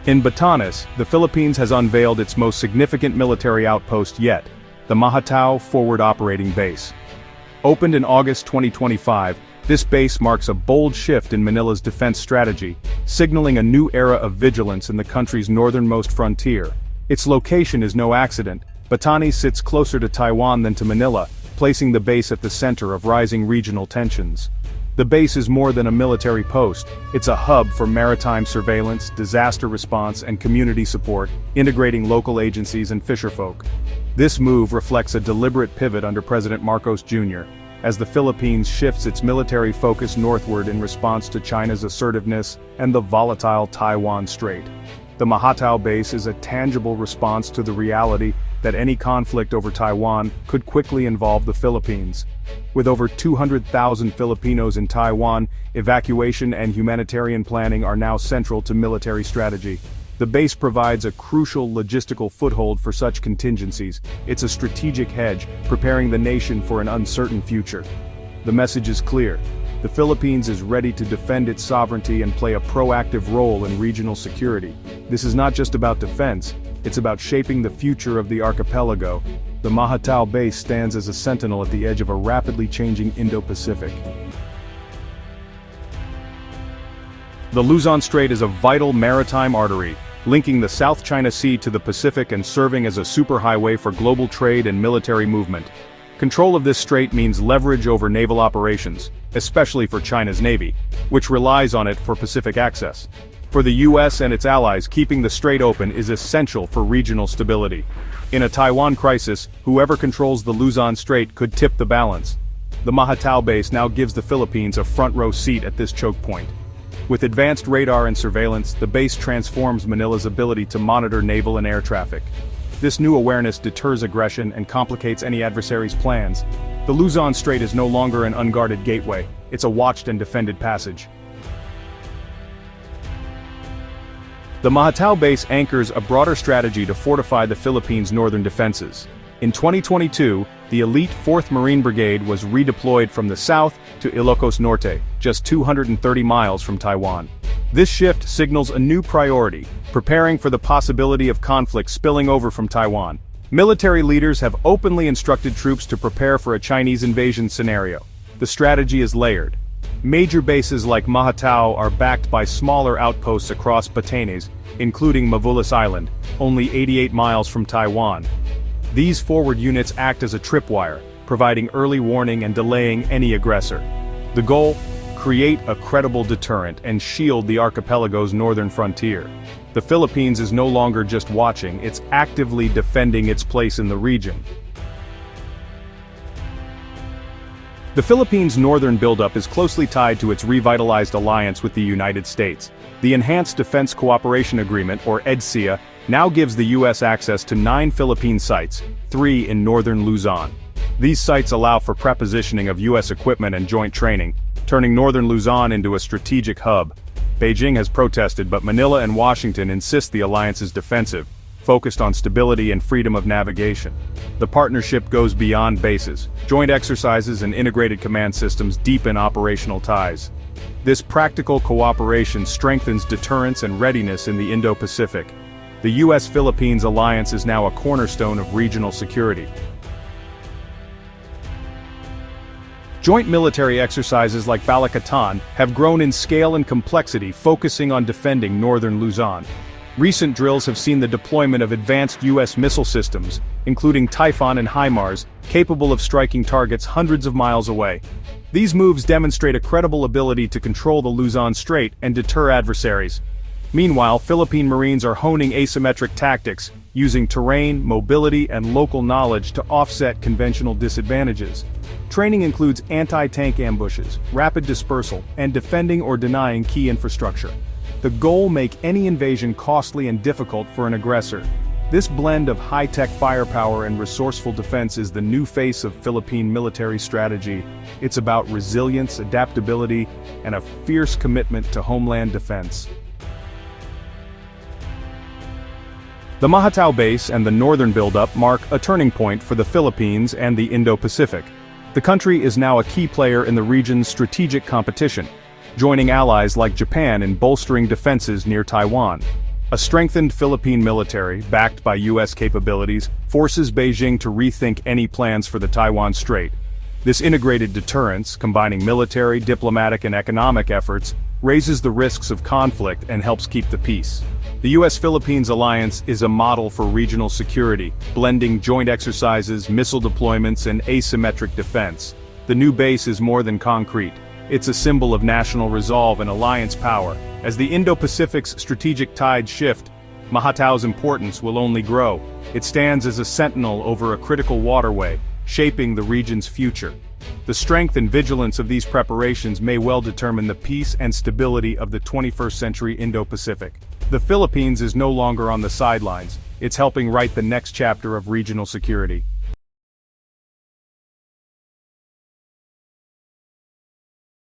In Batanes, the Philippines has unveiled its most significant military outpost yet, the Mahatao Forward Operating Base. Opened in August 2025, this base marks a bold shift in Manila's defense strategy, signaling a new era of vigilance in the country's northernmost frontier. Its location is no accident. Batanes sits closer to Taiwan than to Manila, placing the base at the center of rising regional tensions. The base is more than a military post, it's a hub for maritime surveillance, disaster response, and community support, integrating local agencies and fisherfolk. This move reflects a deliberate pivot under President Marcos Jr., as the Philippines shifts its military focus northward in response to China's assertiveness and the volatile Taiwan Strait. The Mahatao base is a tangible response to the reality that any conflict over Taiwan could quickly involve the Philippines. With over 200,000 Filipinos in Taiwan, evacuation and humanitarian planning are now central to military strategy. The base provides a crucial logistical foothold for such contingencies. It's a strategic hedge, preparing the nation for an uncertain future. The message is clear. The Philippines is ready to defend its sovereignty and play a proactive role in regional security. This is not just about defense, it's about shaping the future of the archipelago. The Mahatao base stands as a sentinel at the edge of a rapidly changing Indo-Pacific. The Luzon Strait is a vital maritime artery, linking the South China Sea to the Pacific and serving as a superhighway for global trade and military movement. Control of this strait means leverage over naval operations, especially for China's Navy, which relies on it for Pacific access. For the US and its allies, keeping the strait open is essential for regional stability. In a Taiwan crisis, whoever controls the Luzon Strait could tip the balance. The Mahatao base now gives the Philippines a front-row seat at this choke point. With advanced radar and surveillance, the base transforms Manila's ability to monitor naval and air traffic. This new awareness deters aggression and complicates any adversary's plans. The Luzon Strait is no longer an unguarded gateway, it's a watched and defended passage. The Mahatao base anchors a broader strategy to fortify the Philippines' northern defenses. In 2022, the elite 4th Marine Brigade was redeployed from the south to Ilocos Norte, just 230 miles from Taiwan. This shift signals a new priority, preparing for the possibility of conflict spilling over from Taiwan. Military leaders have openly instructed troops to prepare for a Chinese invasion scenario. The strategy is layered. Major bases like Mahatao are backed by smaller outposts across Batanes, including Mavulis Island, only 88 miles from Taiwan. These forward units act as a tripwire, providing early warning and delaying any aggressor. The goal? Create a credible deterrent and shield the archipelago's northern frontier. The Philippines is no longer just watching, it's actively defending its place in the region. The Philippines' northern buildup is closely tied to its revitalized alliance with the United States. The Enhanced Defense Cooperation Agreement, or EDCA, now gives the U.S. access to 9 Philippine sites, 3 in northern Luzon. These sites allow for prepositioning of U.S. equipment and joint training, turning northern Luzon into a strategic hub. Beijing has protested, but Manila and Washington insist the alliance is defensive, focused on stability and freedom of navigation. The partnership goes beyond bases. Joint exercises and integrated command systems deepen operational ties. This practical cooperation strengthens deterrence and readiness in the Indo-Pacific. The U.S.-Philippines alliance is now a cornerstone of regional security. Joint military exercises like Balikatan have grown in scale and complexity, focusing on defending northern Luzon. Recent drills have seen the deployment of advanced U.S. missile systems, including Typhoon and HIMARS, capable of striking targets hundreds of miles away. These moves demonstrate a credible ability to control the Luzon Strait and deter adversaries. Meanwhile, Philippine Marines are honing asymmetric tactics, using terrain, mobility, and local knowledge to offset conventional disadvantages. Training includes anti-tank ambushes, rapid dispersal, and defending or denying key infrastructure. The goal: make any invasion costly and difficult for an aggressor. This blend of high-tech firepower and resourceful defense is the new face of Philippine military strategy. It's about resilience, adaptability, and a fierce commitment to homeland defense. The Mahatao base and the northern buildup mark a turning point for the Philippines and the Indo-Pacific. The country is now a key player in the region's strategic competition, joining allies like Japan in bolstering defenses near Taiwan. A strengthened Philippine military, backed by U.S. capabilities, forces Beijing to rethink any plans for the Taiwan Strait. This integrated deterrence, combining military, diplomatic and economic efforts, raises the risks of conflict and helps keep the peace. The U.S.-Philippines alliance is a model for regional security, blending joint exercises, missile deployments and asymmetric defense. The new base is more than concrete. It's a symbol of national resolve and alliance power. As the Indo-Pacific's strategic tides shift, Mahatao's importance will only grow. It stands as a sentinel over a critical waterway, shaping the region's future. The strength and vigilance of these preparations may well determine the peace and stability of the 21st century Indo-Pacific. The Philippines is no longer on the sidelines. It's helping write the next chapter of regional security.